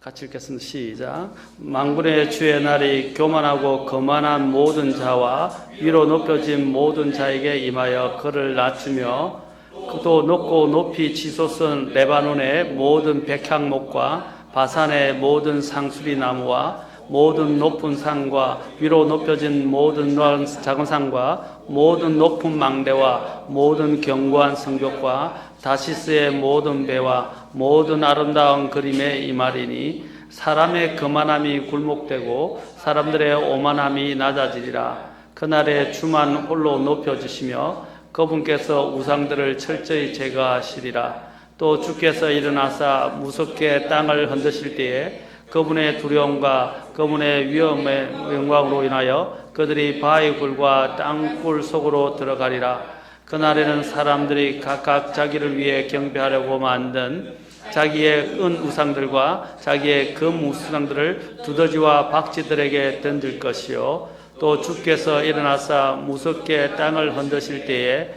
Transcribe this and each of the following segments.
같이 읽겠습니다. 시작. 만군의 주의 날이 교만하고 거만한 모든 자와 위로 높여진 모든 자에게 임하여 그를 낮추며 또 높고 높이 치솟은 레바논의 모든 백향목과 바산의 모든 상수리 나무와 모든 높은 산과 위로 높여진 모든 작은 산과 모든 높은 망대와 모든 견고한 성벽과 다시스의 모든 배와 모든 아름다운 그림에 임하리니 사람의 거만함이 굴복되고 사람들의 오만함이 낮아지리라. 그날에 주만 홀로 높여주시며 그분께서 우상들을 철저히 제거하시리라. 또 주께서 일어나사 무섭게 땅을 흔드실 때에 그분의 두려움과 그분의 위엄의 영광으로 인하여 그들이 바위 굴과 땅굴 속으로 들어가리라. 그날에는 사람들이 각각 자기를 위해 경배하려고 만든 자기의 은 우상들과 자기의 금 우상들을 두더지와 박쥐들에게 던질 것이요 또 주께서 일어나사 무섭게 땅을 흔드실 때에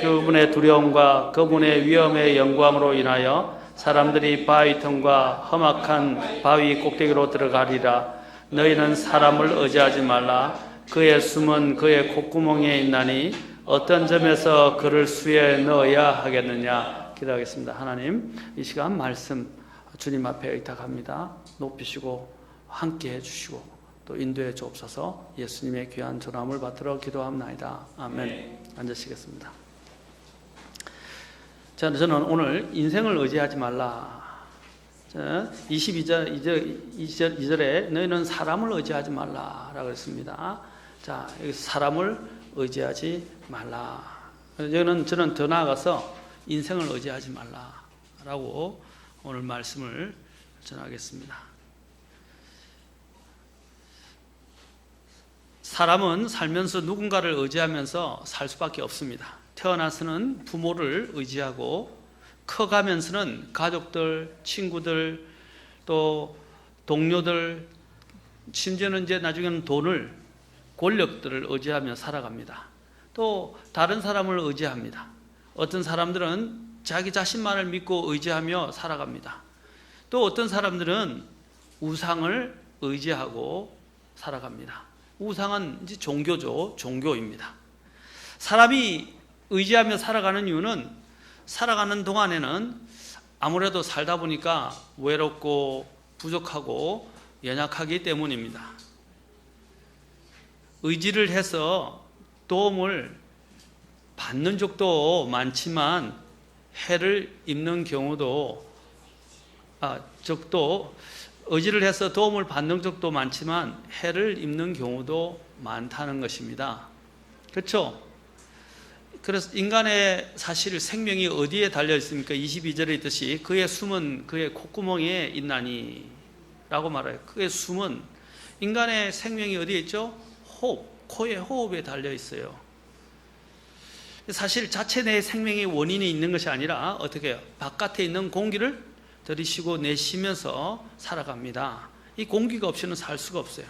그분의 두려움과 그분의 위엄의 영광으로 인하여 사람들이 바위틈과 험악한 바위 꼭대기로 들어가리라. 너희는 사람을 의지하지 말라. 그의 숨은 그의 콧구멍에 있나니 어떤 점에서 그를 수에 넣어야 하겠느냐. 기도하겠습니다. 하나님, 이 시간 말씀 주님 앞에 의탁합니다. 높이시고 함께 해주시고 또 인도해 주옵소서. 예수님의 귀한 전함을 받들어 기도합나이다. 아멘. 앉으시겠습니다. 자, 저는 오늘 인생을 의지하지 말라. 22절에 너희는 사람을 의지하지 말라라고 했습니다. 자, 여기 사람을 의지하지 말라. 저는 더 나아가서 인생을 의지하지 말라라고 오늘 말씀을 전하겠습니다. 사람은 살면서 누군가를 의지하면서 살 수밖에 없습니다. 태어나서는 부모를 의지하고 커가면서는 가족들, 친구들, 또 동료들, 심지어는 이제 나중에는 돈을, 권력들을 의지하며 살아갑니다. 또 다른 사람을 의지합니다. 어떤 사람들은 자기 자신만을 믿고 의지하며 살아갑니다. 또 어떤 사람들은 우상을 의지하고 살아갑니다. 우상은 이제 종교죠. 종교입니다. 사람이 의지하며 살아가는 이유는 살아가는 동안에는 아무래도 살다 보니까 외롭고 부족하고 연약하기 때문입니다. 의지를 해서 도움을 받는 적도 많지만 해를 입는 경우도 의지를 해서 도움을 받는 적도 많지만 해를 입는 경우도 많다는 것입니다. 그렇죠? 그래서 인간의 사실 생명이 어디에 달려 있습니까? 22절에 있듯이 그의 숨은 그의 콧구멍에 있나니 라고 말해요. 그의 숨은 인간의 생명이 어디에 있죠? 호흡, 코의 호흡에 달려 있어요. 사실 자체 내 생명의 원인이 있는 것이 아니라 어떻게 해요? 바깥에 있는 공기를 들이쉬고 내쉬면서 살아갑니다. 이 공기가 없이는 살 수가 없어요.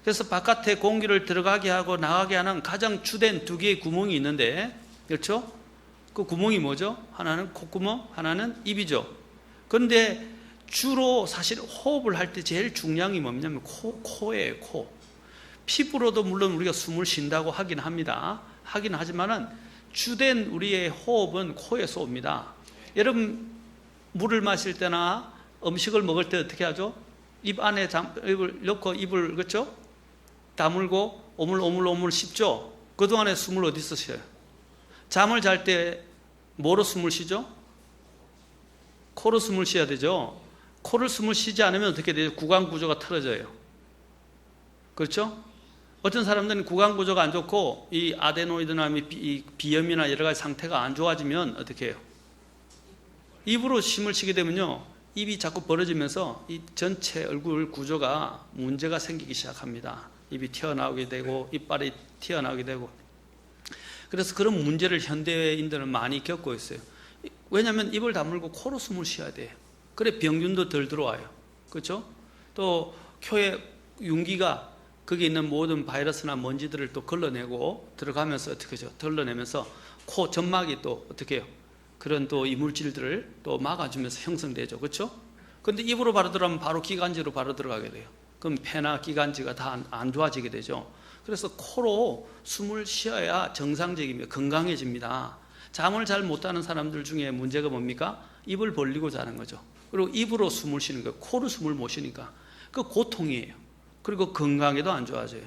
그래서 바깥에 공기를 들어가게 하고 나가게 하는 가장 주된 두 개의 구멍이 있는데, 그렇죠? 그 구멍이 뭐죠? 하나는 콧구멍, 하나는 입이죠. 그런데 주로 사실 호흡을 할 때 제일 중요한 게 뭐냐면 코예요, 코. 피부로도 물론 우리가 숨을 쉰다고 하긴 합니다. 하긴 하지만은 주된 우리의 호흡은 코에서 옵니다. 여러분 물을 마실 때나 음식을 먹을 때 어떻게 하죠? 입 안에 입을 넣고 입을 그렇죠? 다물고 오물오물 씹죠? 그동안에 숨을 어디서 쉬어요? 잠을 잘 때 뭐로 숨을 쉬죠? 코로 숨을 쉬어야 되죠? 코를 숨을 쉬지 않으면 어떻게 돼요? 구강구조가 틀어져요. 그렇죠? 어떤 사람들은 구강구조가 안 좋고 이 아데노이드나 비염이나 여러 가지 상태가 안 좋아지면 어떻게 해요? 입으로 힘을 쉬게 되면요, 입이 자꾸 벌어지면서 이 전체 얼굴 구조가 문제가 생기기 시작합니다. 입이 튀어나오게 되고 이빨이 튀어나오게 되고. 그래서 그런 문제를 현대인들은 많이 겪고 있어요. 왜냐하면 입을 다물고 코로 숨을 쉬어야 돼요. 그래 병균도 덜 들어와요. 그렇죠? 또 코에 윤기가 거기 있는 모든 바이러스나 먼지들을 또 걸러내고 들어가면서 어떻게 하죠? 걸러내면서 코 점막이 또 어떻게 해요? 그런 또 이물질들을 또 막아주면서 형성되죠. 그렇죠? 근데 입으로 바로 들어가면 바로 기관지로 바로 들어가게 돼요. 그럼 폐나 기관지가 다 안 좋아지게 되죠. 그래서 코로 숨을 쉬어야 정상적이며 건강해집니다. 잠을 잘 못 자는 사람들 중에 문제가 뭡니까? 입을 벌리고 자는 거죠. 그리고 입으로 숨을 쉬는 거예요. 코로 숨을 못 쉬니까. 그 고통이에요. 그리고 건강에도 안 좋아져요.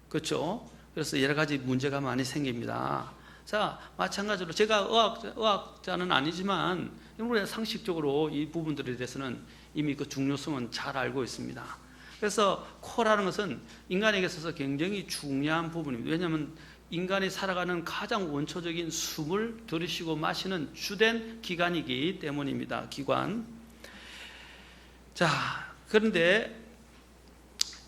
그렇죠? 그래서 여러 가지 문제가 많이 생깁니다. 자, 마찬가지로 제가 의학자는 아니지만 우리가 상식적으로 이 부분들에 대해서는 이미 그 중요성은 잘 알고 있습니다. 그래서 코라는 것은 인간에게 있어서 굉장히 중요한 부분입니다. 왜냐하면 인간이 살아가는 가장 원초적인 숨을 들이쉬고 마시는 주된 기관이기 때문입니다. 기관. 자, 그런데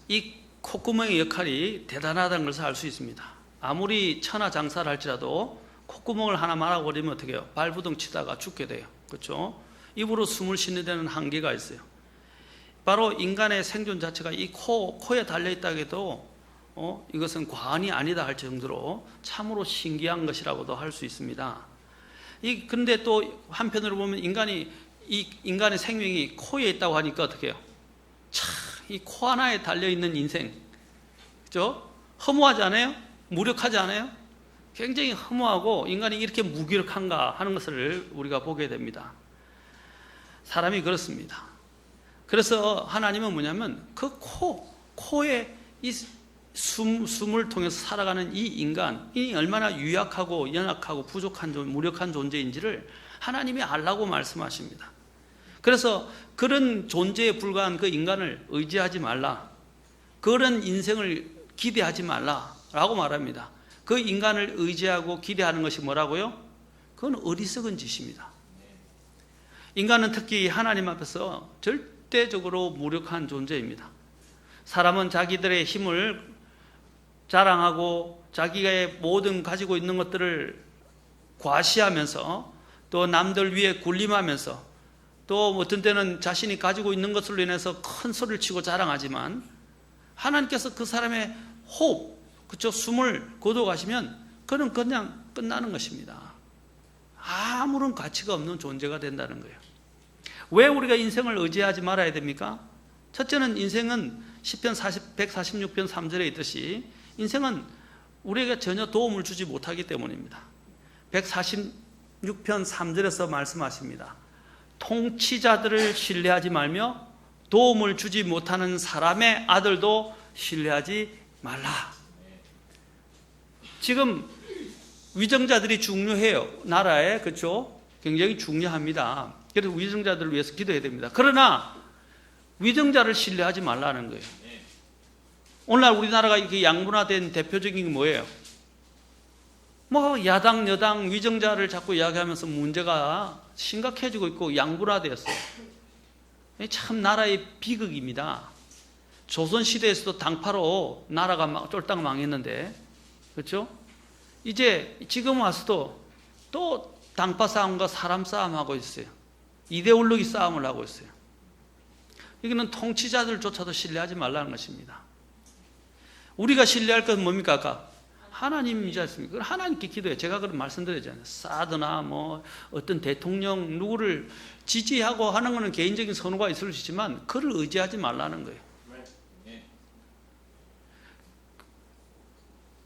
이 콧구멍의 역할이 대단하다는 것을 알 수 있습니다. 아무리 천하장사를 할지라도 콧구멍을 하나 말아버리면 어떻게 해요? 발부둥 치다가 죽게 돼요. 그렇죠? 입으로 숨을 쉬는 데는 한계가 있어요. 바로 인간의 생존 자체가 이 코에 달려있다고 해도 이것은 과언이 아니다 할 정도로 참으로 신기한 것이라고도 할 수 있습니다. 그런데 또 한편으로 보면 인간의 생명이 코에 있다고 하니까 어떻게 해요? 참, 이 코 하나에 달려있는 인생, 그죠? 허무하지 않아요? 무력하지 않아요? 굉장히 허무하고 인간이 이렇게 무기력한가 하는 것을 우리가 보게 됩니다. 사람이 그렇습니다. 그래서 하나님은 뭐냐면 그 코에 이 숨을 통해서 살아가는 이 인간이 얼마나 유약하고 연약하고 부족한 무력한 존재인지를 하나님이 알라고 말씀하십니다. 그래서 그런 존재에 불과한 그 인간을 의지하지 말라, 그런 인생을 기대하지 말라라고 말합니다. 그 인간을 의지하고 기대하는 것이 뭐라고요? 그건 어리석은 짓입니다. 인간은 특히 하나님 앞에서 절대적으로 무력한 존재입니다. 사람은 자기들의 힘을 자랑하고 자기가 모든 가지고 있는 것들을 과시하면서 또 남들 위에 군림하면서 또 어떤 때는 자신이 가지고 있는 것으로 인해서 큰 소리를 치고 자랑하지만 하나님께서 그 사람의 호흡, 그쵸? 숨을 거둬가시면 그는 그냥 끝나는 것입니다. 아무런 가치가 없는 존재가 된다는 거예요. 왜 우리가 인생을 의지하지 말아야 됩니까? 첫째는 인생은 시편 146편 3절에 있듯이 인생은 우리에게 전혀 도움을 주지 못하기 때문입니다. 146편 3절에서 말씀하십니다. 통치자들을 신뢰하지 말며 도움을 주지 못하는 사람의 아들도 신뢰하지 말라. 지금 위정자들이 중요해요. 나라에. 그렇죠? 굉장히 중요합니다. 그래서 위정자들을 위해서 기도해야 됩니다. 그러나 위정자를 신뢰하지 말라는 거예요. 오늘날 우리나라가 이렇게 양분화된 대표적인 게 뭐예요? 야당, 여당, 위정자를 자꾸 이야기하면서 문제가 심각해지고 있고 양분화되었어요. 참 나라의 비극입니다. 조선시대에서도 당파로 나라가 쫄딱 망했는데, 그렇죠? 이제 지금 와서도 또 당파 싸움과 사람 싸움하고 있어요. 이데올로기 싸움을 하고 있어요. 이거는 통치자들조차도 신뢰하지 말라는 것입니다. 우리가 신뢰할 것은 뭡니까? 아까 하나님이지 않습니까? 하나님께 기도해요. 제가 그런 말씀드렸잖아요. 사드나 어떤 대통령 누구를 지지하고 하는 것은 개인적인 선호가 있을 수 있지만 그를 의지하지 말라는 거예요.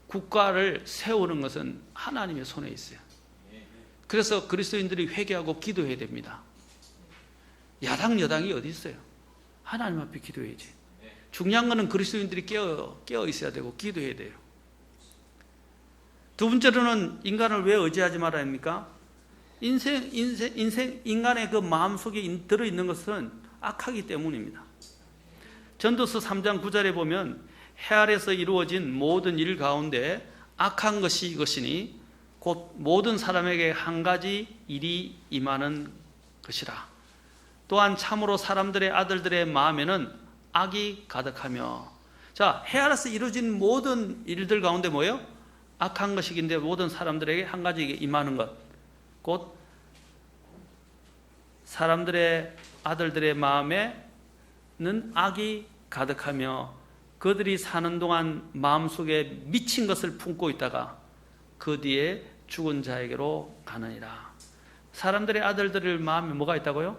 국가를 세우는 것은 하나님의 손에 있어요. 그래서 그리스도인들이 회개하고 기도해야 됩니다. 야당 여당이 어디 있어요? 하나님 앞에 기도해야지. 중요한 것은 그리스도인들이 깨어 있어야 되고 기도해야 돼요. 두 번째로는 인간을 왜 의지하지 말아야 합니까? 인간의 그 마음속에 들어있는 것은 악하기 때문입니다. 전도서 3장 9절에 보면 해 아래서 이루어진 모든 일 가운데 악한 것이 이것이니 곧 모든 사람에게 한 가지 일이 임하는 것이라. 또한 참으로 사람들의 아들들의 마음에는 악이 가득하며. 자, 해 아래서 이루어진 모든 일들 가운데 뭐예요? 악한 것이긴데 모든 사람들에게 한 가지 임하는 것, 곧 사람들의 아들들의 마음에는 악이 가득하며 그들이 사는 동안 마음속에 미친 것을 품고 있다가 그 뒤에 죽은 자에게로 가느니라. 사람들의 아들들의 마음에 뭐가 있다고요?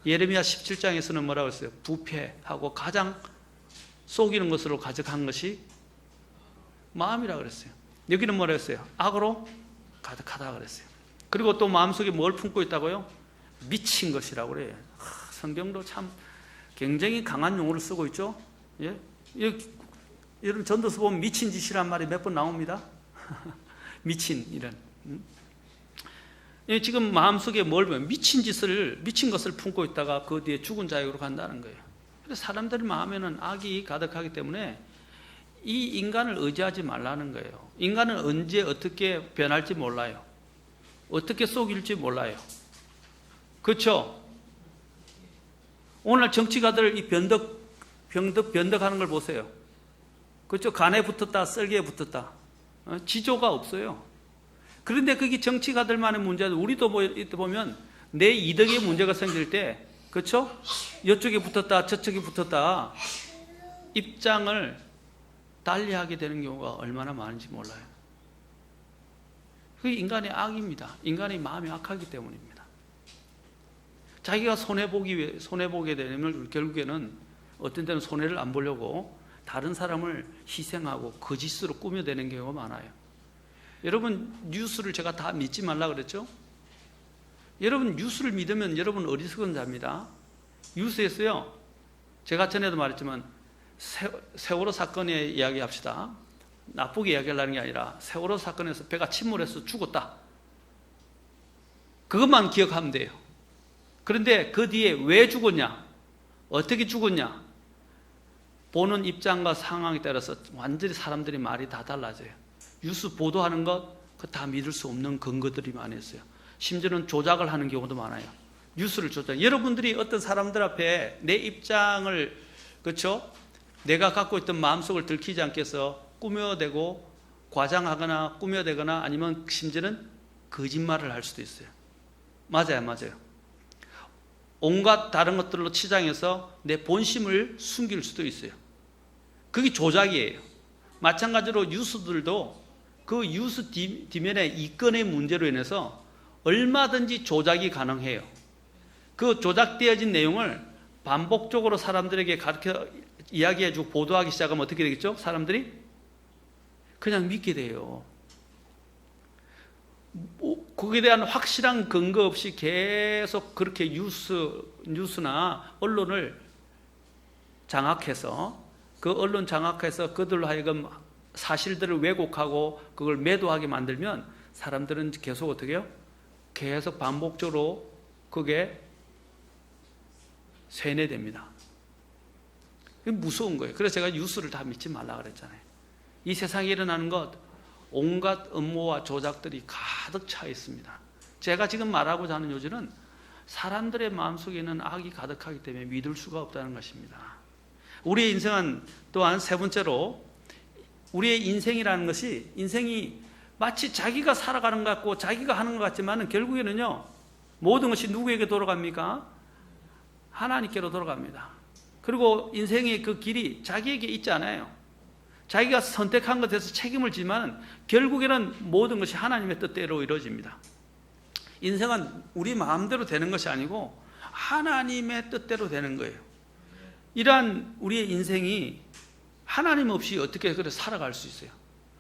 예레미야 17장에서는 뭐라고 했어요? 부패하고 가장 속이는 것으로 가득한 것이 마음이라고 그랬어요. 여기는 뭐라고 했어요? 악으로 가득하다 그랬어요. 그리고 또 마음속에 뭘 품고 있다고요? 미친 것이라고 그래요. 성경도 참 굉장히 강한 용어를 쓰고 있죠. 예? 여러분 전도서 보면 미친 짓이란 말이 몇 번 나옵니다. 미친 이런. 지금 마음속에 뭘 보면 미친 것을 품고 있다가 그 뒤에 죽은 자역으로 간다는 거예요. 그래서 사람들 마음에는 악이 가득하기 때문에 이 인간을 의지하지 말라는 거예요. 인간은 언제 어떻게 변할지 몰라요. 어떻게 속일지 몰라요. 그렇죠? 오늘 정치가들 이 변덕하는 걸 보세요. 그렇죠? 간에 붙었다, 썰기에 붙었다. 지조가 없어요. 그런데 그게 정치가들만의 문제도 우리도 보면 내 이득의 문제가 생길 때, 그렇죠? 이쪽에 붙었다, 저쪽에 붙었다, 입장을 달리하게 되는 경우가 얼마나 많은지 몰라요. 그게 인간의 악입니다. 인간의 마음이 악하기 때문입니다. 자기가 손해보게 되면 결국에는 어떤 때는 손해를 안 보려고 다른 사람을 희생하고 거짓으로 꾸며대는 경우가 많아요. 여러분 뉴스를 제가 다 믿지 말라 그랬죠? 여러분 뉴스를 믿으면 여러분 어리석은 자입니다. 뉴스에서요, 제가 전에도 말했지만 세월호 사건에 이야기합시다. 나쁘게 이야기하려는 게 아니라 세월호 사건에서 배가 침몰해서 죽었다. 그것만 기억하면 돼요. 그런데 그 뒤에 왜 죽었냐, 어떻게 죽었냐, 보는 입장과 상황에 따라서 완전히 사람들이 말이 다 달라져요. 뉴스 보도하는 것, 그 다 믿을 수 없는 근거들이 많이 있어요. 심지어는 조작을 하는 경우도 많아요. 뉴스를 조작. 여러분들이 어떤 사람들 앞에 내 입장을, 그렇죠? 내가 갖고 있던 마음속을 들키지 않게 해서 꾸며대고 과장하거나 꾸며대거나 아니면 심지어는 거짓말을 할 수도 있어요. 맞아요. 온갖 다른 것들로 치장해서 내 본심을 숨길 수도 있어요. 그게 조작이에요. 마찬가지로 뉴스들도 그 뉴스 뒷면에 이 건의 문제로 인해서 얼마든지 조작이 가능해요. 그 조작되어진 내용을 반복적으로 사람들에게 가르쳐 이야기해주고 보도하기 시작하면 어떻게 되겠죠? 사람들이 그냥 믿게 돼요. 거기에 대한 확실한 근거 없이 계속 그렇게 뉴스나 언론을 장악해서 그들로 하여금 사실들을 왜곡하고 그걸 매도하게 만들면 사람들은 계속 어떻게 해요? 계속 반복적으로 그게 세뇌됩니다. 그게 무서운 거예요. 그래서 제가 뉴스를 다 믿지 말라 그랬잖아요. 이 세상에 일어나는 것 온갖 음모와 조작들이 가득 차 있습니다. 제가 지금 말하고자 하는 요지는 사람들의 마음속에는 악이 가득하기 때문에 믿을 수가 없다는 것입니다. 우리의 인생은 또한 세 번째로, 우리의 인생이라는 것이, 인생이 마치 자기가 살아가는 것 같고 자기가 하는 것 같지만 결국에는요, 모든 것이 누구에게 돌아갑니까? 하나님께로 돌아갑니다. 그리고 인생의 그 길이 자기에게 있지 않아요. 자기가 선택한 것에 대해서 책임을 지만 결국에는 모든 것이 하나님의 뜻대로 이루어집니다. 인생은 우리 마음대로 되는 것이 아니고 하나님의 뜻대로 되는 거예요. 이러한 우리의 인생이 하나님 없이 어떻게 그래 살아갈 수 있어요?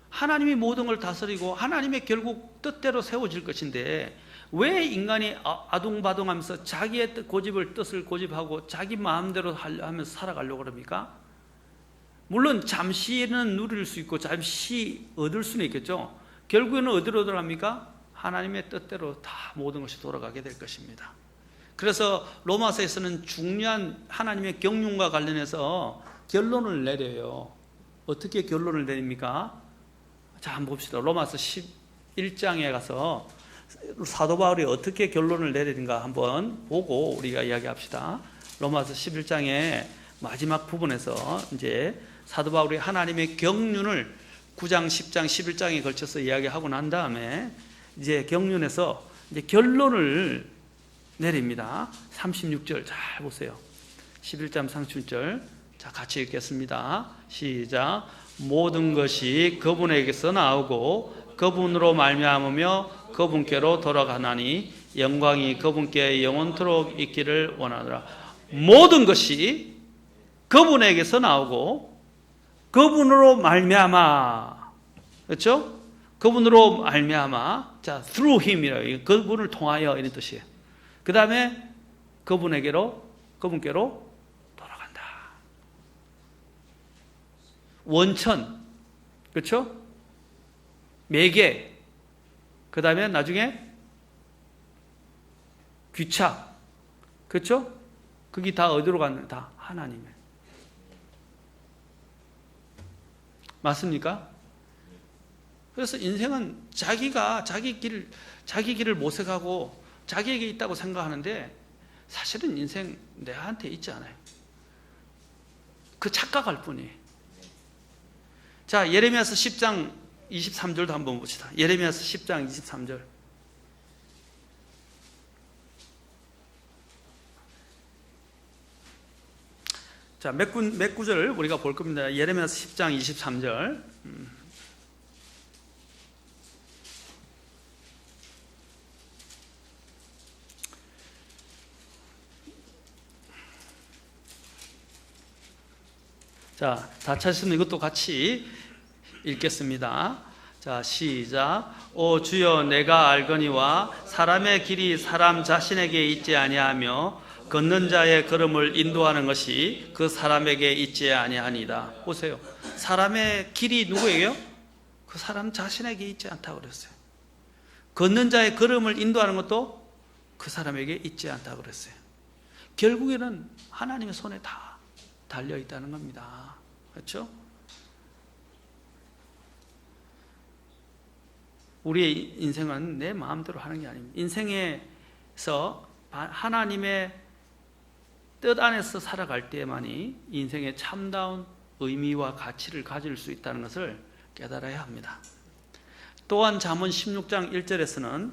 하나님이 모든 걸 다스리고 하나님의 결국 뜻대로 세워질 것인데 왜 인간이 아둥바둥하면서 자기의 뜻을 고집하고 자기 마음대로 하면서 살아가려고 그럽니까? 물론 잠시는 누릴 수 있고 잠시 얻을 수는 있겠죠. 결국에는 어디로 돌아갑니까? 하나님의 뜻대로 다 모든 것이 돌아가게 될 것입니다. 그래서 로마서에서는 중요한 하나님의 경륜과 관련해서 결론을 내려요. 어떻게 결론을 내립니까? 자, 한번 봅시다. 로마서 11장에 가서 사도 바울이 어떻게 결론을 내리는가 한번 보고 우리가 이야기합시다. 로마서 11장의 마지막 부분에서 이제 사도 바울이 하나님의 경륜을 9장, 10장, 11장에 걸쳐서 이야기하고 난 다음에 이제 경륜에서 이제 결론을 내립니다. 36절 잘 보세요. 11장 36절. 자, 같이 읽겠습니다. 시작. 모든 것이 그분에게서 나오고 그분으로 말미암으며 그분께로 돌아가나니 영광이 그분께 영원토록 있기를 원하노라. 모든 것이 그분에게서 나오고 그분으로 말미암아, 그렇죠? 그분으로 말미암아, 자, through him이라고, 그분을 통하여 이런 뜻이에요. 그 다음에 그분께로 돌아간다. 원천, 그렇죠? 매개, 그 다음에 나중에 귀착, 그렇죠? 그게 다 어디로 가는? 다 하나님의. 맞습니까? 그래서 인생은 자기가 자기 길을 모색하고 자기에게 있다고 생각하는데 사실은 인생 내한테 있지 않아요. 그 착각할 뿐이에요. 자, 예레미야서 10장 23절도 한번 봅시다. 예레미야서 10장 23절. 자, 몇 구절을 우리가 볼 겁니다. 예레미야서 10장 23절. 자, 다 찾으시면 이것도 같이 읽겠습니다. 자, 시작. 오 주여, 내가 알거니와 사람의 길이 사람 자신에게 있지 아니하며 걷는 자의 걸음을 인도하는 것이 그 사람에게 있지 아니하니이다. 보세요. 사람의 길이 누구에게요? 그 사람 자신에게 있지 않다고 그랬어요. 걷는 자의 걸음을 인도하는 것도 그 사람에게 있지 않다고 그랬어요. 결국에는 하나님의 손에 다 달려 있다는 겁니다. 그렇죠? 우리의 인생은 내 마음대로 하는 게 아닙니다. 인생에서 하나님의 뜻 안에서 살아갈 때만이 인생의 참다운 의미와 가치를 가질 수 있다는 것을 깨달아야 합니다. 또한 잠언 16장 1절에서는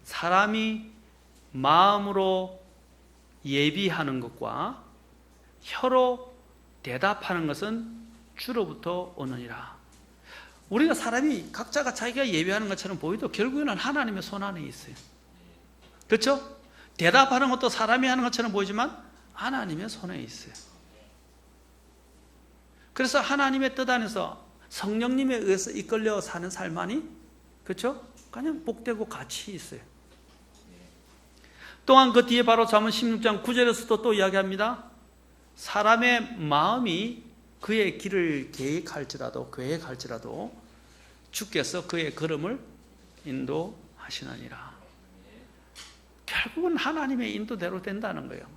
사람이 마음으로 예비하는 것과 혀로 대답하는 것은 주로부터 오느니라. 우리가 사람이 각자가 자기가 예비하는 것처럼 보여도 결국에는 하나님의 손 안에 있어요. 그렇죠? 대답하는 것도 사람이 하는 것처럼 보이지만 하나님의 손에 있어요. 그래서 하나님의 뜻 안에서 성령님에 의해서 이끌려 사는 삶만이, 그렇죠? 그냥 복되고 가치 있어요. 또한 그 뒤에 바로 잠언 16장 9절에서도 또 이야기합니다. 사람의 마음이 그의 길을 계획할지라도 주께서 그의 걸음을 인도하시느니라. 결국은 하나님의 인도대로 된다는 거예요.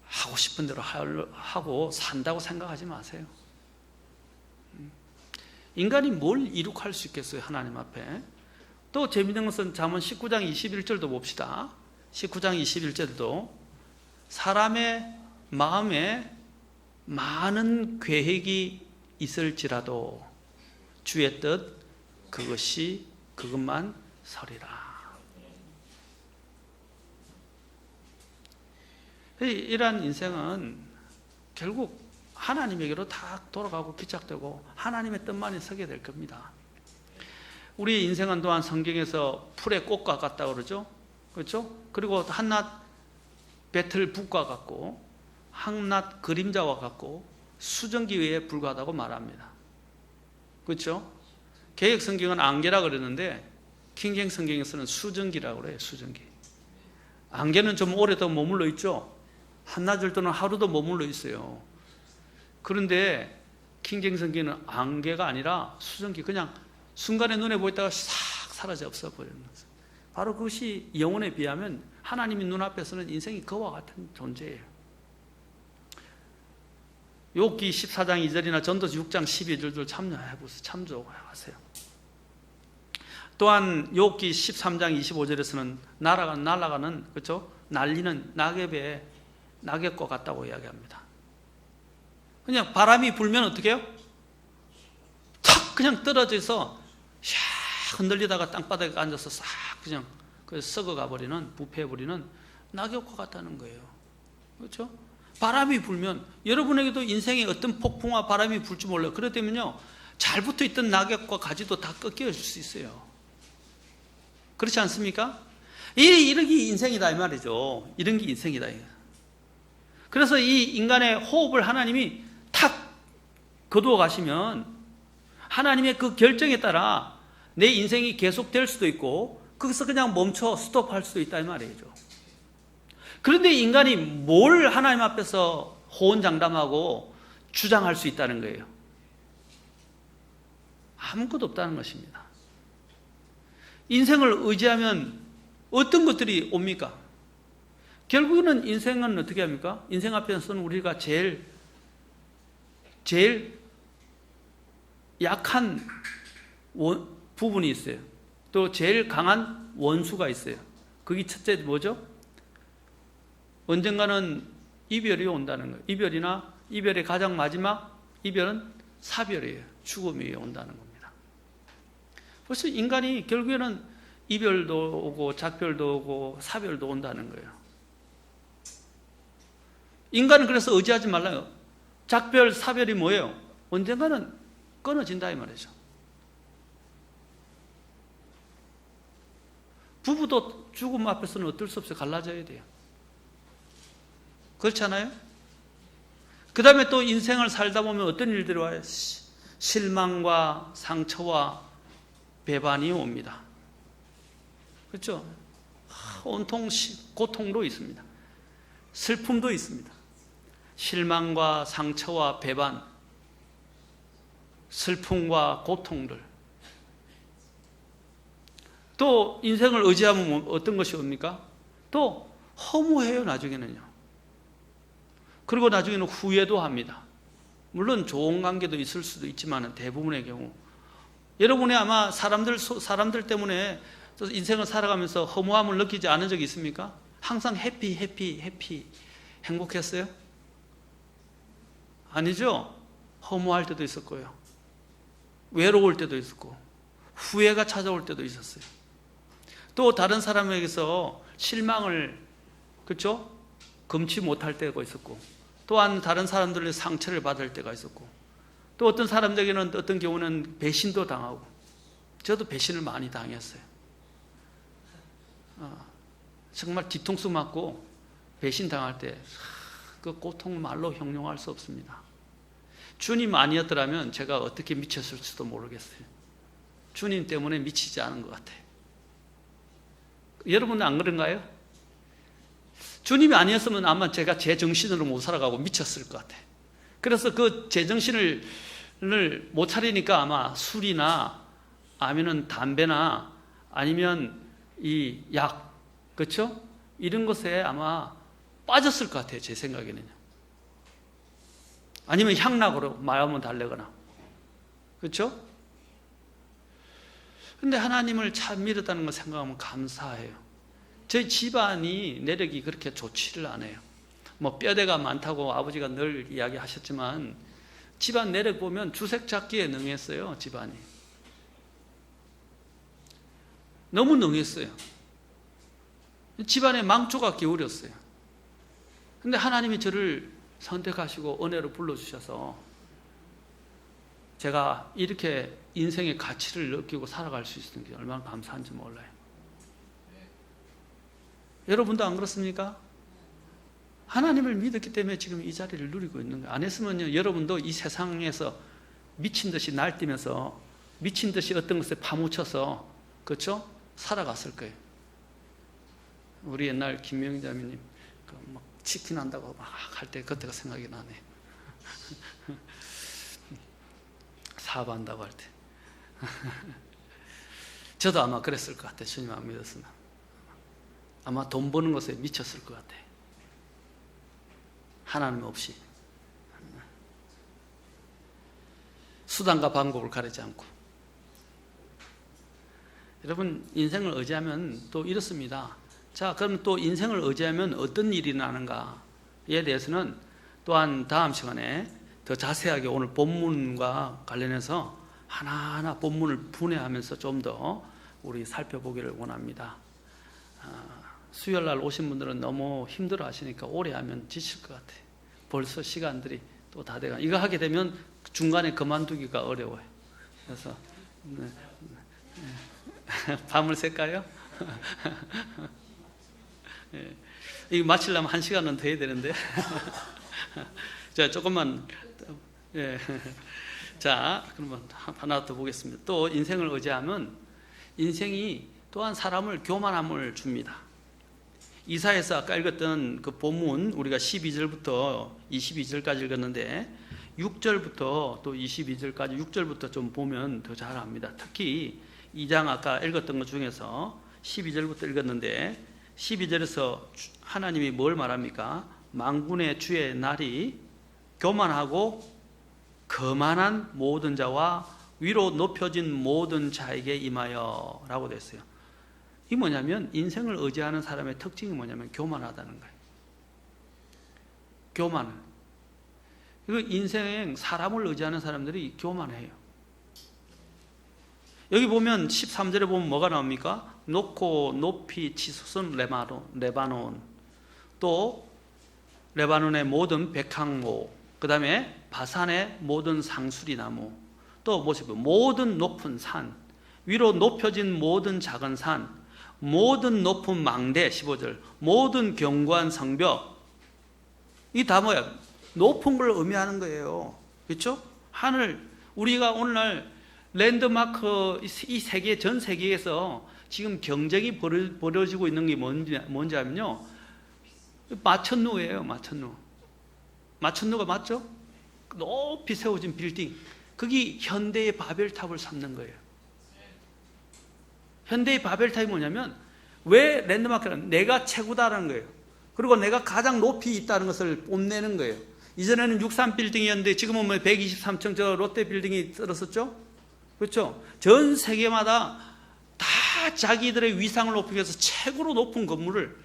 하고 싶은 대로 하고 산다고 생각하지 마세요. 인간이 뭘 이룩할 수 있겠어요, 하나님 앞에. 또 재미있는 것은 잠언 19장 21절도 봅시다. 19장 21절도 사람의 마음에 많은 계획이 있을지라도 주의 뜻 그것만 서리라. 이러한 인생은 결국 하나님에게로 다 돌아가고 기착되고 하나님의 뜻만이 서게 될 겁니다. 우리의 인생은 또한 성경에서 풀의 꽃과 같다고 그러죠. 그렇죠? 그리고 한낱 배틀 북과 같고 한낱 그림자와 같고 수증기에 불과하다고 말합니다. 그렇죠? 개역 성경은 안개라 그러는데 킹제임 성경에서는 수증기라고 그래요. 수증기. 안개는 좀 오래 더 머물러 있죠. 한나절 또는 하루도 머물러 있어요. 그런데 킹제임 성경은 안개가 아니라 수증기, 그냥 순간에 눈에 보였다가 싹 사라져 없어 버리는 거죠. 바로 그것이 영혼에 비하면 하나님의 눈앞에서는 인생이 그와 같은 존재예요. 욥기 14장 2절이나 전도서 6장 12절도 참조하세요. 또한 욥기 13장 25절에서는 날아가는, 그렇죠? 날리는 낙엽과 같다고 이야기합니다. 그냥 바람이 불면 어떻게 해요? 탁 그냥 떨어져서 샥 흔들리다가 땅바닥에 앉아서 싹 그냥 썩어가 버리는, 부패해버리는 낙엽과 같다는 거예요. 그렇죠? 바람이 불면 여러분에게도 인생에 어떤 폭풍과 바람이 불지 몰라요. 그렇다면요, 잘 붙어있던 낙엽과 가지도 다 꺾여질 수 있어요. 그렇지 않습니까? 이런 게 인생이다 이 말이죠. 이런 게 인생이다. 그래서 이 인간의 호흡을 하나님이 탁 거두어 가시면 하나님의 그 결정에 따라 내 인생이 계속될 수도 있고 거기서 그냥 멈춰 스톱할 수도 있다 이 말이죠. 그런데 인간이 뭘 하나님 앞에서 호언장담하고 주장할 수 있다는 거예요? 아무것도 없다는 것입니다. 인생을 의지하면 어떤 것들이 옵니까? 결국에는 인생은 어떻게 합니까? 인생 앞에서는 우리가 제일 약한 부분이 있어요. 또 제일 강한 원수가 있어요. 그게 첫째 뭐죠? 언젠가는 이별이 온다는 거예요. 이별의 가장 마지막 이별은 사별이에요. 죽음이 온다는 겁니다. 그래서 인간이 결국에는 이별도 오고 작별도 오고 사별도 온다는 거예요. 인간은 그래서 의지하지 말라요. 작별, 사별이 뭐예요? 언젠가는 끊어진다 이 말이죠. 부부도 죽음 앞에서는 어쩔 수 없이 갈라져야 돼요. 그렇지 않아요? 그 다음에 또 인생을 살다 보면 어떤 일들이 와요? 실망과 상처와 배반이 옵니다. 그렇죠? 온통 고통도 있습니다. 슬픔도 있습니다. 실망과 상처와 배반, 슬픔과 고통들. 또 인생을 의지하면 어떤 것이 옵니까? 또 허무해요, 나중에는요. 그리고 나중에는 후회도 합니다. 물론 좋은 관계도 있을 수도 있지만 대부분의 경우 여러분이 아마 사람들 때문에 인생을 살아가면서 허무함을 느끼지 않은 적이 있습니까? 항상 해피 행복했어요? 아니죠? 허무할 때도 있었고요. 외로울 때도 있었고 후회가 찾아올 때도 있었어요. 또 다른 사람에게서 실망을 그렇죠? 금치 못할 때가 있었고 또한 다른 사람들의 상처를 받을 때가 있었고 또 어떤 사람들에게는 어떤 경우는 배신도 당하고 저도 배신을 많이 당했어요. 정말 뒤통수 맞고 배신 당할 때 그 고통을 말로 형용할 수 없습니다. 주님 아니었더라면 제가 어떻게 미쳤을지도 모르겠어요. 주님 때문에 미치지 않은 것 같아요. 여러분은 안 그런가요? 주님이 아니었으면 아마 제가 제 정신으로 못 살아가고 미쳤을 것 같아요. 그래서 그 제 정신을 못 차리니까 아마 술이나 아니면 담배나 아니면 이 약, 그렇죠? 이런 것에 아마 빠졌을 것 같아요. 제 생각에는요. 아니면 향락으로 마음을 달래거나, 그렇죠? 근데 하나님을 참 믿었다는 걸 생각하면 감사해요. 저희 집안이 내력이 그렇게 좋지를 않아요. 뭐 뼈대가 많다고 아버지가 늘 이야기하셨지만 집안 내력 보면 주색 잡기에 능했어요. 집안이 너무 능했어요. 집안에 망초가 기울였어요. 근데 하나님이 저를 선택하시고 은혜로 불러주셔서 제가 이렇게 인생의 가치를 느끼고 살아갈 수 있는 게 얼마나 감사한지 몰라요. 여러분도 안 그렇습니까? 하나님을 믿었기 때문에 지금 이 자리를 누리고 있는 거예요. 안 했으면요, 여러분도 이 세상에서 미친 듯이 날뛰면서 미친 듯이 어떤 것에 파묻혀서 그렇죠? 살아갔을 거예요. 우리 옛날 김명자매님 막 치킨 한다고 막 할 때 그때가 생각이 나네. 사업한다고 할 때. 저도 아마 그랬을 것 같아요. 주님 안 믿었으면. 아마 돈 버는 것에 미쳤을 것 같아요. 하나님 없이. 수단과 방법을 가리지 않고. 여러분, 인생을 의지하면 또 이렇습니다. 자, 그럼 또 인생을 의지하면 어떤 일이 나는가에 대해서는 또한 다음 시간에 더 자세하게 오늘 본문과 관련해서 하나하나 본문을 분해하면서 좀 더 우리 살펴보기를 원합니다. 수요일날 오신 분들은 너무 힘들어 하시니까 오래 하면 지칠 것 같아요. 벌써 시간들이 또 다 돼가. 이거 하게 되면 중간에 그만두기가 어려워요. 그래서 밤을 셀까요? 예. 이거 마치려면 1시간은 더 해야 되는데. 자, 조금만. 예. 자, 그러면 하나 더 보겠습니다. 또 인생을 의지하면 인생이 또한 사람을 교만함을 줍니다. 이사야서 아까 읽었던 그 본문 우리가 12절부터 22절까지 읽었는데 6절부터 또 22절까지 6절부터 좀 보면 더 잘 압니다. 특히 2장 아까 읽었던 것 중에서 12절부터 읽었는데 12절에서 하나님이 뭘 말합니까? 만군의 주의 날이 교만하고 거만한 모든 자와 위로 높여진 모든 자에게 임하여 라고 됐어요. 이게 뭐냐면 인생을 의지하는 사람의 특징이 뭐냐면 교만하다는 거예요. 교만. 이거 인생 사람을 의지하는 사람들이 교만해요. 여기 보면 13절에 보면 뭐가 나옵니까? 높고 높이 치솟은 레바논, 또 레바논의 모든 백향모, 그 다음에 바산의 모든 상수리 나무, 또 모든 높은 산, 위로 높여진 모든 작은 산, 모든 높은 망대, 15절, 모든 견고한 성벽. 이 다 뭐야? 높은 걸 의미하는 거예요. 그렇죠? 하늘, 우리가 오늘날 랜드마크 이 세계, 전 세계에서 지금 경쟁이 벌어지고 있는 게 뭔지 하면요. 마천루예요, 마천루. 마천루가 맞죠? 높이 세워진 빌딩. 그게 현대의 바벨탑을 삼는 거예요. 현대의 바벨탑이 뭐냐면 왜 랜드마크는 내가 최고다라는 거예요. 그리고 내가 가장 높이 있다는 것을 뽐내는 거예요. 이전에는 63빌딩이었는데 지금은 뭐 123층 저 롯데 빌딩이 들었었죠? 그렇죠? 전 세계마다 다 자기들의 위상을 높이기 위해서 최고로 높은 건물을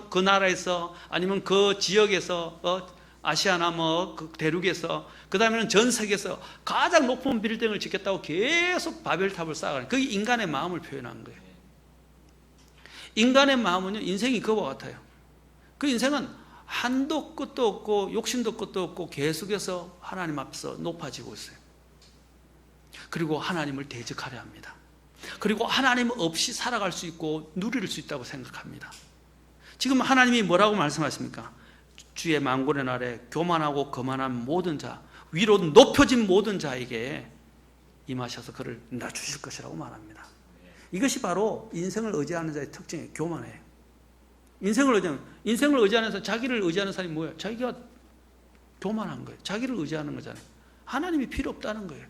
그 나라에서 아니면 그 지역에서 아시아나 그 대륙에서 그 다음에는 전 세계에서 가장 높은 빌딩을 짓겠다고 계속 바벨탑을 쌓아가는 그게 인간의 마음을 표현한 거예요. 인간의 마음은요, 인생이 그와 같아요. 그 인생은 한도 끝도 없고 욕심도 끝도 없고 계속해서 하나님 앞에서 높아지고 있어요. 그리고 하나님을 대적하려 합니다. 그리고 하나님 없이 살아갈 수 있고 누릴 수 있다고 생각합니다. 지금 하나님이 뭐라고 말씀하십니까? 주의 만군의 날에 교만하고 거만한 모든 자, 위로 높여진 모든 자에게 임하셔서 그를 낮추실 것이라고 말합니다. 이것이 바로 인생을 의지하는 자의 특징이에요. 교만해요. 인생을 의지하는 사람, 자기를 의지하는 사람이 뭐예요? 자기가 교만한 거예요. 자기를 의지하는 거잖아요. 하나님이 필요 없다는 거예요.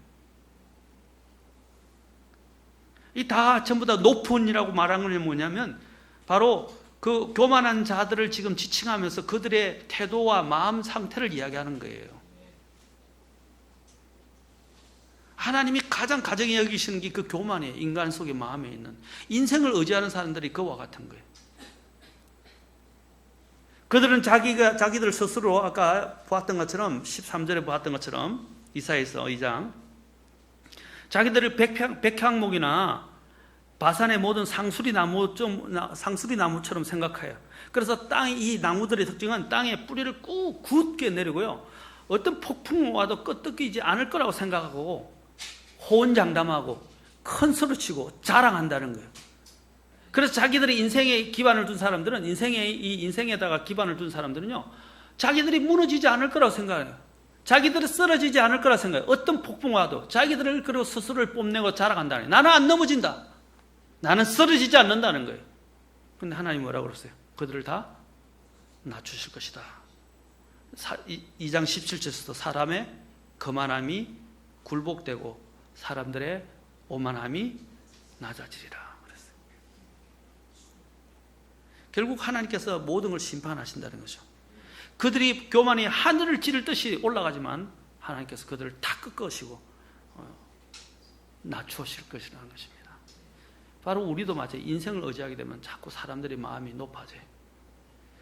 이 다 전부 다 높은이라고 말하는 건 뭐냐면 바로 그 교만한 자들을 지금 지칭하면서 그들의 태도와 마음 상태를 이야기하는 거예요. 하나님이 가장 가정히 여기시는 게 그 교만이에요. 인간 속의 마음에 있는. 인생을 의지하는 사람들이 그와 같은 거예요. 그들은 자기들 스스로 아까 보았던 것처럼 13절에 보았던 것처럼 이사야서 2장 자기들을 백향목이나 바산의 모든 상수리 나무처럼 생각해요. 그래서 이 나무들의 특징은 땅에 뿌리를 꾹 굳게 내리고요. 어떤 폭풍 와도 끄떡이지 않을 거라고 생각하고 호언장담하고 큰 소리 치고 자랑한다는 거예요. 그래서 자기들의 인생에 기반을 둔 사람들은 인생에다가 기반을 둔 사람들은요. 자기들이 무너지지 않을 거라고 생각해요. 자기들이 쓰러지지 않을 거라고 생각해요. 어떤 폭풍 와도 자기들을 그리고 스스로를 뽐내고 자랑한다는 거예요. 나는 안 넘어진다. 나는 쓰러지지 않는다는 거예요. 근데 하나님 뭐라고 그러세요? 그들을 다 낮추실 것이다. 2장 17절에서도 사람의 거만함이 굴복되고 사람들의 오만함이 낮아지리라 그랬어요. 결국 하나님께서 모든 걸 심판하신다는 거죠. 그들이 교만이 하늘을 찌를 듯이 올라가지만 하나님께서 그들을 다 꺾으시고 낮추실 것이라는 것입니다. 바로 우리도 마찬가지 인생을 의지하게 되면 자꾸 사람들의 마음이 높아져요.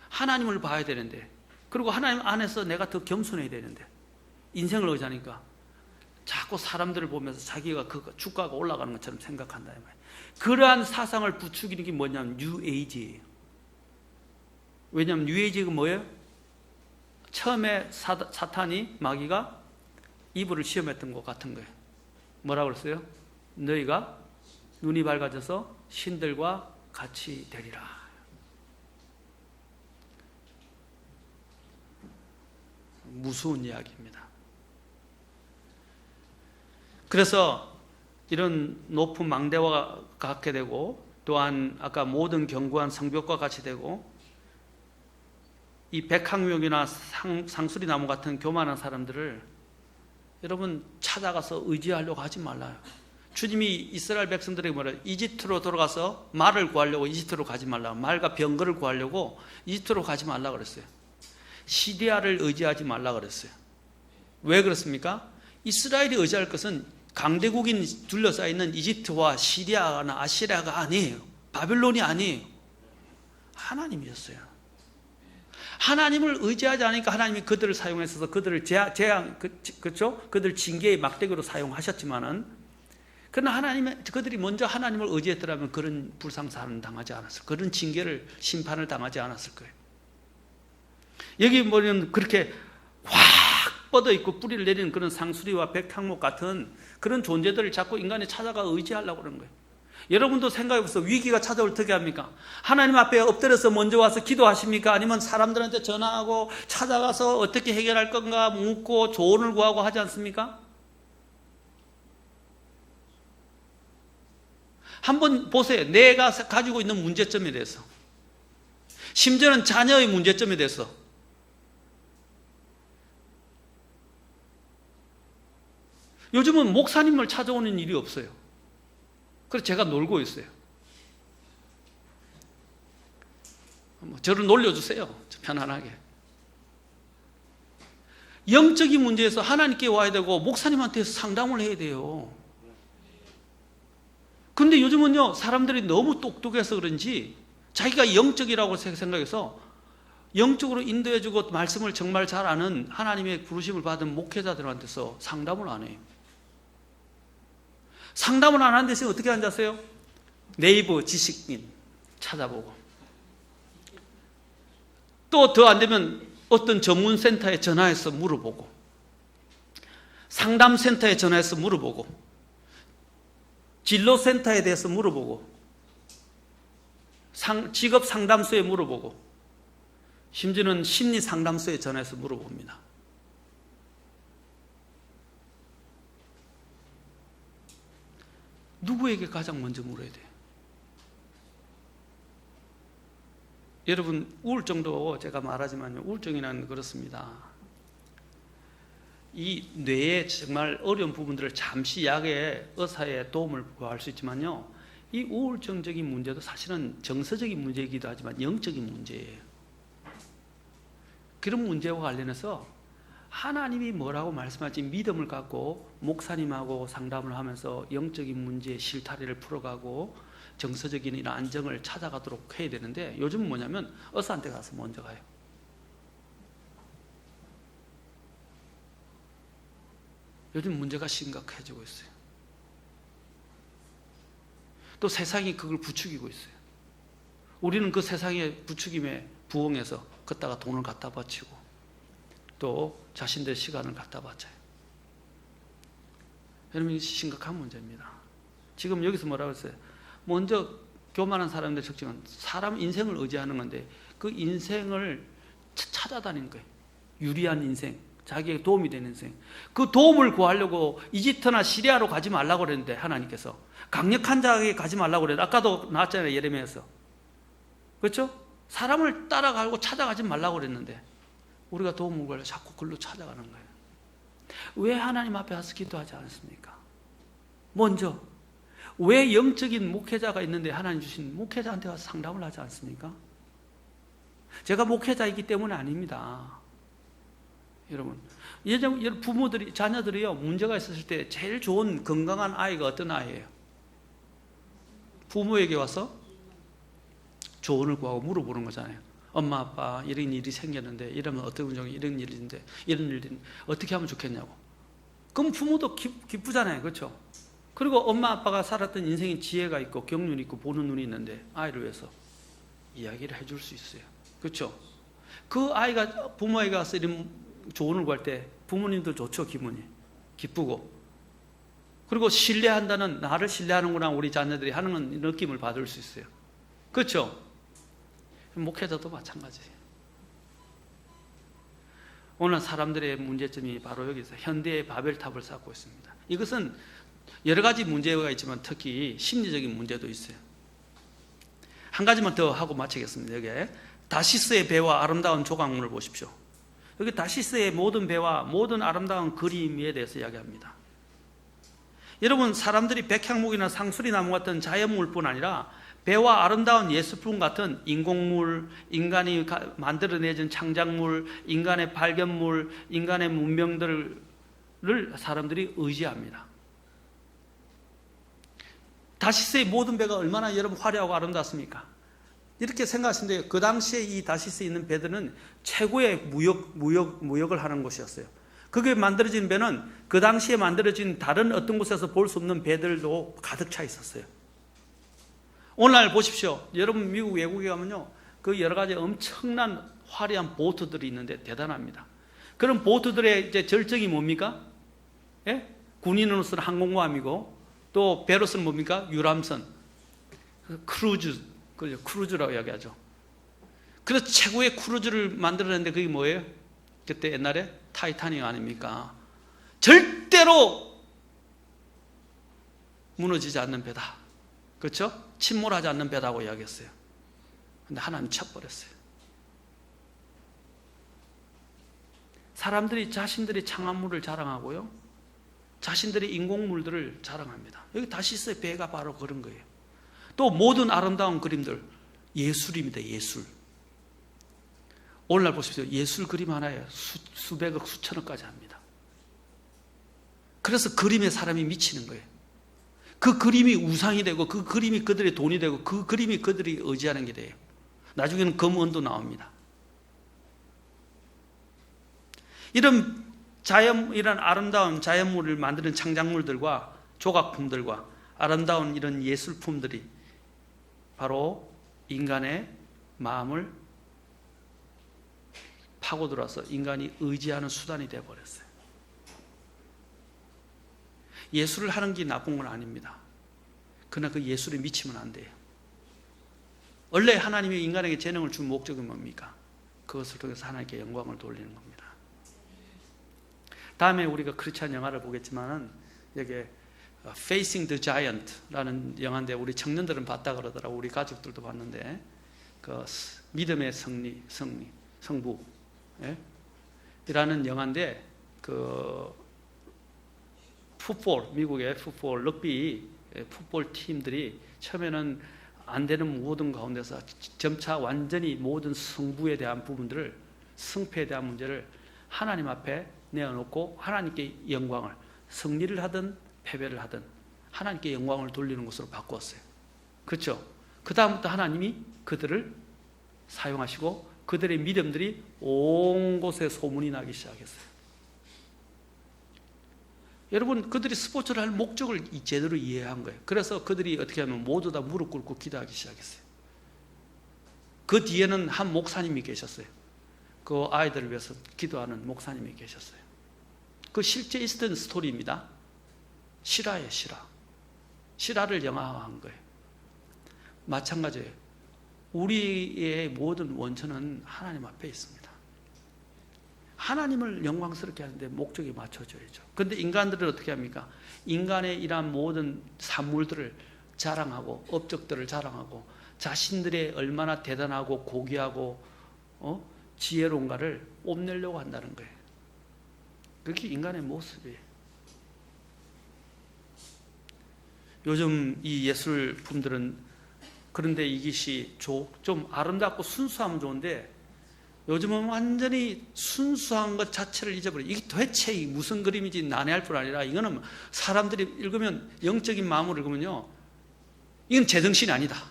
하나님을 봐야 되는데 그리고 하나님 안에서 내가 더 겸손해야 되는데 인생을 의지하니까 자꾸 사람들을 보면서 자기가 그 주가가 올라가는 것처럼 생각한다. 그러한 사상을 부추기는 게 뭐냐면 뉴에이지예요. 왜냐하면 뉴에이지가 뭐예요? 처음에 사탄이 마귀가 이브를 시험했던 것 같은 거예요. 뭐라고 그랬어요? 너희가 눈이 밝아져서 신들과 같이 되리라. 무서운 이야기입니다. 그래서 이런 높은 망대와 같게 되고, 또한 아까 모든 견고한 성벽과 같이 되고, 이 백항목이나 상수리 나무 같은 교만한 사람들을 여러분 찾아가서 의지하려고 하지 말아요. 주님이 이스라엘 백성들에게 뭐래요? 이집트로 돌아가서 말을 구하려고 이집트로 가지 말라. 말과 병거를 구하려고 이집트로 가지 말라 그랬어요. 시리아를 의지하지 말라 그랬어요. 왜 그렇습니까? 이스라엘이 의지할 것은 강대국인 둘러싸여 있는 이집트와 시리아나 아시리아가 아니에요. 바벨론이 아니에요. 하나님이었어요. 하나님을 의지하지 않으니까 하나님이 그들을 사용해서 그들을 그렇죠? 그들 징계의 막대기로 사용하셨지만은, 그러나 하나님의 그들이 먼저 하나님을 의지했더라면 그런 불상사는 당하지 않았을 거예요. 그런 징계를 심판을 당하지 않았을 거예요. 여기 보면 그렇게 확 뻗어 있고 뿌리를 내리는 그런 상수리와 백항목 같은 그런 존재들을 자꾸 인간이 찾아가 의지하려고 그러는 거예요. 여러분도 생각해보세요. 위기가 찾아올 때 어떻게 합니까? 하나님 앞에 엎드려서 먼저 와서 기도하십니까? 아니면 사람들한테 전화하고 찾아가서 어떻게 해결할 건가 묻고 조언을 구하고 하지 않습니까? 한번 보세요. 내가 가지고 있는 문제점에 대해서, 심지어는 자녀의 문제점에 대해서 요즘은 목사님을 찾아오는 일이 없어요. 그래서 제가 놀고 있어요. 저를 놀려주세요. 편안하게. 영적인 문제에서 하나님께 와야 되고 목사님한테 상담을 해야 돼요. 근데 요즘은요, 사람들이 너무 똑똑해서 그런지 자기가 영적이라고 생각해서 영적으로 인도해주고 말씀을 정말 잘 아는 하나님의 부르심을 받은 목회자들한테서 상담을 안 해요. 상담을 안 하는 대신 어떻게 앉았어요? 네이버 지식인 찾아보고, 또 더 안 되면 어떤 전문센터에 전화해서 물어보고, 상담센터에 전화해서 물어보고, 진로센터에 대해서 물어보고, 직업상담소에 물어보고, 심지어는 심리상담소에 전화해서 물어봅니다. 누구에게 가장 먼저 물어야 돼요? 여러분, 우울증도 제가 말하지만요, 우울증이란 그렇습니다. 이 뇌의 정말 어려운 부분들을 잠시 약의 의사의 도움을 구할 수 있지만요, 이 우울증적인 문제도 사실은 정서적인 문제이기도 하지만 영적인 문제예요. 그런 문제와 관련해서 하나님이 뭐라고 말씀할지 믿음을 갖고 목사님하고 상담을 하면서 영적인 문제의 실타래를 풀어가고 정서적인 이런 안정을 찾아가도록 해야 되는데, 요즘은 뭐냐면 의사한테 가서 먼저 가요. 요즘 문제가 심각해지고 있어요. 또 세상이 그걸 부추기고 있어요. 우리는 그 세상의 부추김에 부응해서 걷다가 돈을 갖다 바치고 또 자신들의 시간을 갖다 바쳐요. 여러분, 이게 심각한 문제입니다. 지금 여기서 뭐라고 했어요? 먼저 교만한 사람들의 특징은 사람 인생을 의지하는 건데, 그 인생을 찾아다니는 거예요. 유리한 인생, 자기에게 도움이 되는 인생. 그 도움을 구하려고 이집트나 시리아로 가지 말라고 그랬는데, 하나님께서 강력한 자에게 가지 말라고 그랬는데, 아까도 나왔잖아요, 예레미야에서. 그렇죠? 사람을 따라가고 찾아가지 말라고 그랬는데 우리가 도움을 구하려 자꾸 글로 찾아가는 거예요. 왜 하나님 앞에 와서 기도하지 않습니까? 먼저 왜 영적인 목회자가 있는데 하나님 주신 목회자한테 와서 상담을 하지 않습니까? 제가 목회자이기 때문에 아닙니다. 여러분, 부모들이, 자녀들이요, 문제가 있었을 때 제일 좋은 건강한 아이가 어떤 아이예요? 부모에게 와서 조언을 구하고 물어보는 거잖아요. 엄마, 아빠, 이런 일이 생겼는데, 이러면 어떤 종이 이런 일인데, 이런 일인데, 어떻게 하면 좋겠냐고. 그럼 부모도 기쁘잖아요. 그렇죠? 그리고 엄마, 아빠가 살았던 인생의 지혜가 있고, 경륜이 있고, 보는 눈이 있는데, 아이를 위해서 이야기를 해줄 수 있어요. 그렇죠? 그 아이가 부모에게 가서 이런 조언을 구할 때, 부모님도 좋죠, 기분이. 기쁘고. 그리고 신뢰한다는, 나를 신뢰하는구나 우리 자녀들이 하는 느낌을 받을 수 있어요. 그렇죠? 목회자도 마찬가지예요. 오늘 사람들의 문제점이 바로 여기서 현대의 바벨탑을 쌓고 있습니다. 이것은 여러 가지 문제가 있지만 특히 심리적인 문제도 있어요. 한 가지만 더 하고 마치겠습니다. 여기 다시스의 배와 아름다운 조각물을 보십시오. 여기 다시스의 모든 배와 모든 아름다운 그림에 대해서 이야기합니다. 여러분, 사람들이 백향목이나 상수리나무 같은 자연물뿐 아니라 배와 아름다운 예술품 같은 인공물, 인간이 만들어내준 창작물, 인간의 발견물, 인간의 문명들을 사람들이 의지합니다. 다시스의 모든 배가 얼마나 여러분 화려하고 아름답습니까? 이렇게 생각하시는데 그 당시에 이 다시스에 있는 배들은 최고의 무역을 하는 곳이었어요. 그게 만들어진 배는 그 당시에 만들어진 다른 어떤 곳에서 볼 수 없는 배들도 가득 차 있었어요. 오늘날 보십시오. 여러분 미국 외국에 가면요, 그 여러 가지 엄청난 화려한 보트들이 있는데 대단합니다. 그런 보트들의 이제 절정이 뭡니까? 예? 군인으로서는 항공모함이고 또 배로서는 뭡니까? 유람선, 크루즈라고 이야기하죠. 그래서 최고의 크루즈를 만들어냈는데 그게 뭐예요? 그때 옛날에 타이타닉 아닙니까? 절대로 무너지지 않는 배다. 그렇죠? 침몰하지 않는 배다고 이야기했어요. 근데 하나님 쳐버렸어요. 사람들이 자신들이 창안물을 자랑하고요, 자신들의 인공물들을 자랑합니다. 여기 다시스의 배가 바로 그런 거예요. 또 모든 아름다운 그림들, 예술입니다. 예술. 오늘날 보십시오. 예술 그림 하나에 수백억, 수천억까지 합니다. 그래서 그림에 사람이 미치는 거예요. 그 그림이 우상이 되고 그 그림이 그들의 돈이 되고 그 그림이 그들이 의지하는 게 돼요. 나중에는 금원도 나옵니다. 이런 아름다운 자연물을 만드는 창작물들과 조각품들과 아름다운 이런 예술품들이 바로 인간의 마음을 파고들어서 인간이 의지하는 수단이 되어버렸어요. 예술을 하는 게 나쁜 건 아닙니다. 그러나 그 예술에 미치면 안 돼요. 원래 하나님이 인간에게 재능을 준 목적이 뭡니까? 그것을 통해서 하나님께 영광을 돌리는 겁니다. 다음에 우리가 크리스찬 영화를 보겠지만은 여기 Facing the Giant라는 영화인데 우리 청년들은 봤다 그러더라고. 우리 가족들도 봤는데 그 믿음의 성부, 예? 이라는 영화인데 그 미국의 풋볼, 럭비 풋볼 팀들이 처음에는 안 되는 모든 가운데서 점차 완전히 모든 승부에 대한 부분들을, 승패에 대한 문제를 하나님 앞에 내어놓고 하나님께 영광을, 승리를 하든 패배를 하든 하나님께 영광을 돌리는 것으로 바꾸었어요. 그렇죠? 그 다음부터 하나님이 그들을 사용하시고 그들의 믿음들이 온 곳에 소문이 나기 시작했어요. 여러분, 그들이 스포츠를 할 목적을 제대로 이해한 거예요. 그래서 그들이 어떻게 하면 모두 다 무릎 꿇고 기도하기 시작했어요. 그 뒤에는 한 목사님이 계셨어요. 그 아이들을 위해서 기도하는 목사님이 계셨어요. 그 실제 있었던 스토리입니다. 실화예요, 실화. 실화를 영화화한 거예요. 마찬가지예요. 우리의 모든 원천은 하나님 앞에 있습니다. 하나님을 영광스럽게 하는데 목적이 맞춰져야죠. 그런데 인간들은 어떻게 합니까? 인간의 이러한 모든 산물들을 자랑하고 업적들을 자랑하고 자신들의 얼마나 대단하고 고귀하고 지혜로운가를 뽐내려고 한다는 거예요. 그게 인간의 모습이에요. 요즘 이 예술품들은 그런데 이것이 좀 아름답고 순수하면 좋은데 요즘은 완전히 순수한 것 자체를 잊어버려요. 이게 도대체 무슨 그림인지 난해할 뿐 아니라 이거는 사람들이 읽으면, 영적인 마음으로 읽으면요, 이건 제정신이 아니다.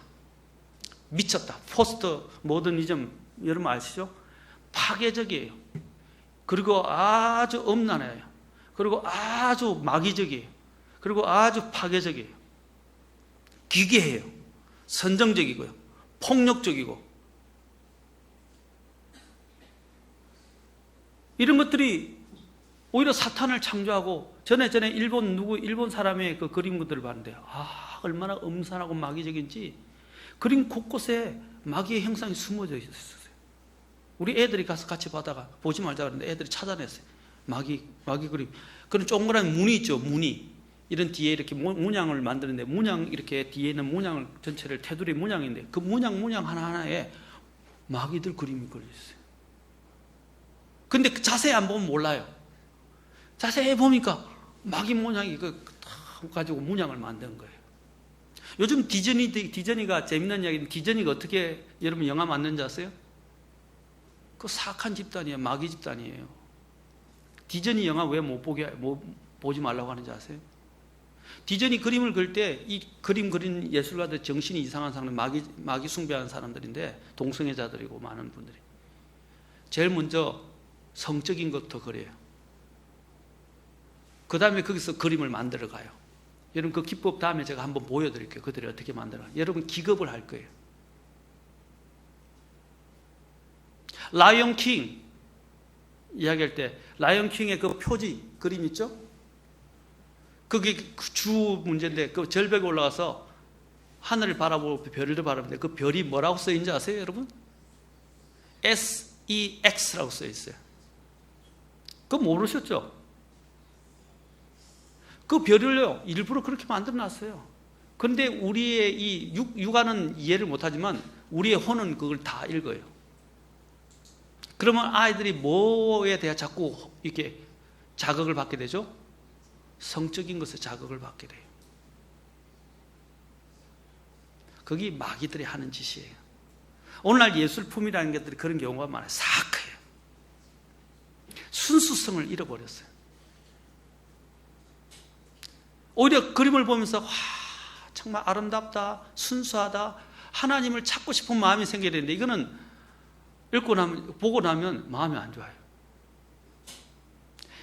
미쳤다. 포스트 모더니즘 여러분 아시죠? 파괴적이에요. 그리고 아주 엄난해요. 그리고 아주 마귀적이에요. 그리고 아주 파괴적이에요. 기괴해요. 선정적이고요. 폭력적이고. 이런 것들이 오히려 사탄을 창조하고 전에 일본 사람의 그 그림들을 봤는데, 얼마나 음산하고 마귀적인지 그림 곳곳에 마귀의 형상이 숨어져 있었어요. 우리 애들이 가서 같이 보다가 보지 말자 그랬는데 애들이 찾아냈어요. 마귀 그림. 그런 동그란 문이 있죠, 문이. 이런 뒤에 이렇게 문양을 만드는데, 문양 이렇게 뒤에 있는 문양을 전체를 테두리 문양인데, 그 문양 하나하나에 마귀들 그림이 걸려 있어요. 근데 자세히 안 보면 몰라요. 자세히 보니까 마귀 문양이 다 가지고 문양을 만든 거예요. 요즘 디즈니가 재밌는 이야기는, 디즈니가 어떻게 여러분 영화 만드는지 아세요? 그 사악한 집단이에요. 마귀 집단이에요. 디즈니 영화 왜 보지 말라고 하는지 아세요? 디즈니 그림을 그릴 때 이 그림 그린 예술가들 정신이 이상한 사람들, 마귀 숭배하는 사람들인데, 동성애자들이고 많은 분들이 제일 먼저 성적인 것부터 그래요. 그 다음에 거기서 그림을 만들어 가요. 여러분 그 기법 다음에 제가 한번 보여드릴게요. 그들이 어떻게 만들어요. 여러분 기겁을 할 거예요. 라이언 킹 이야기할 때 라이언 킹의 그 표지 그림 있죠? 그게 주 문제인데, 그 절벽에 올라가서 하늘을 바라보고 별을 바라보는데, 그 별이 뭐라고 써 있는지 아세요, 여러분? SEX라고 써 있어요. 그거 모르셨죠? 그 별을요, 일부러 그렇게 만들어 놨어요. 그런데 우리의 이 육안은 이해를 못하지만 우리의 혼은 그걸 다 읽어요. 그러면 아이들이 뭐에 대해 자꾸 이렇게 자극을 받게 되죠? 성적인 것에 자극을 받게 돼요. 그게 마귀들이 하는 짓이에요. 오늘날 예술품이라는 것들이 그런 경우가 많아요. 사악해요. 순수성을 잃어버렸어요. 오히려 그림을 보면서 정말 아름답다, 순수하다, 하나님을 찾고 싶은 마음이 생겨야 되는데, 이거는 보고 나면 마음이 안 좋아요.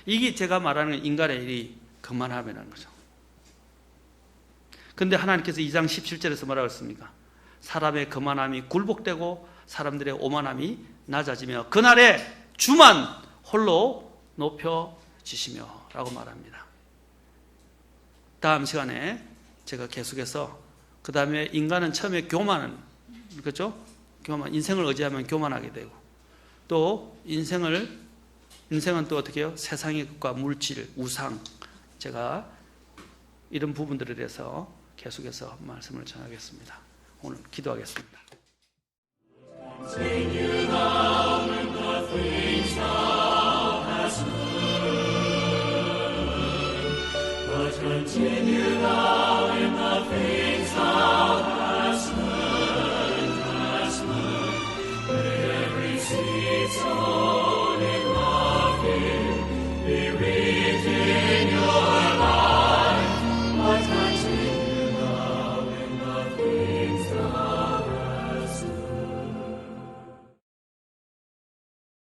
이게 제가 말하는 인간의 일이 그만하면은 거죠. 근데 하나님께서 2장 17절에서 뭐라고 했습니까? 사람의 거만함이 굴복되고 사람들의 오만함이 낮아지며 그날에 주만 홀로 높여지시며 라고 말합니다. 다음 시간에 제가 계속해서, 그 다음에 인간은 처음에 교만은, 그렇죠? 인생을 의지하면 교만하게 되고, 또 인생은 또 어떻게 해요? 세상의 것과 물질, 우상, 제가 이런 부분들에 대해서 계속해서 말씀을 전하겠습니다. 오늘 기도하겠습니다.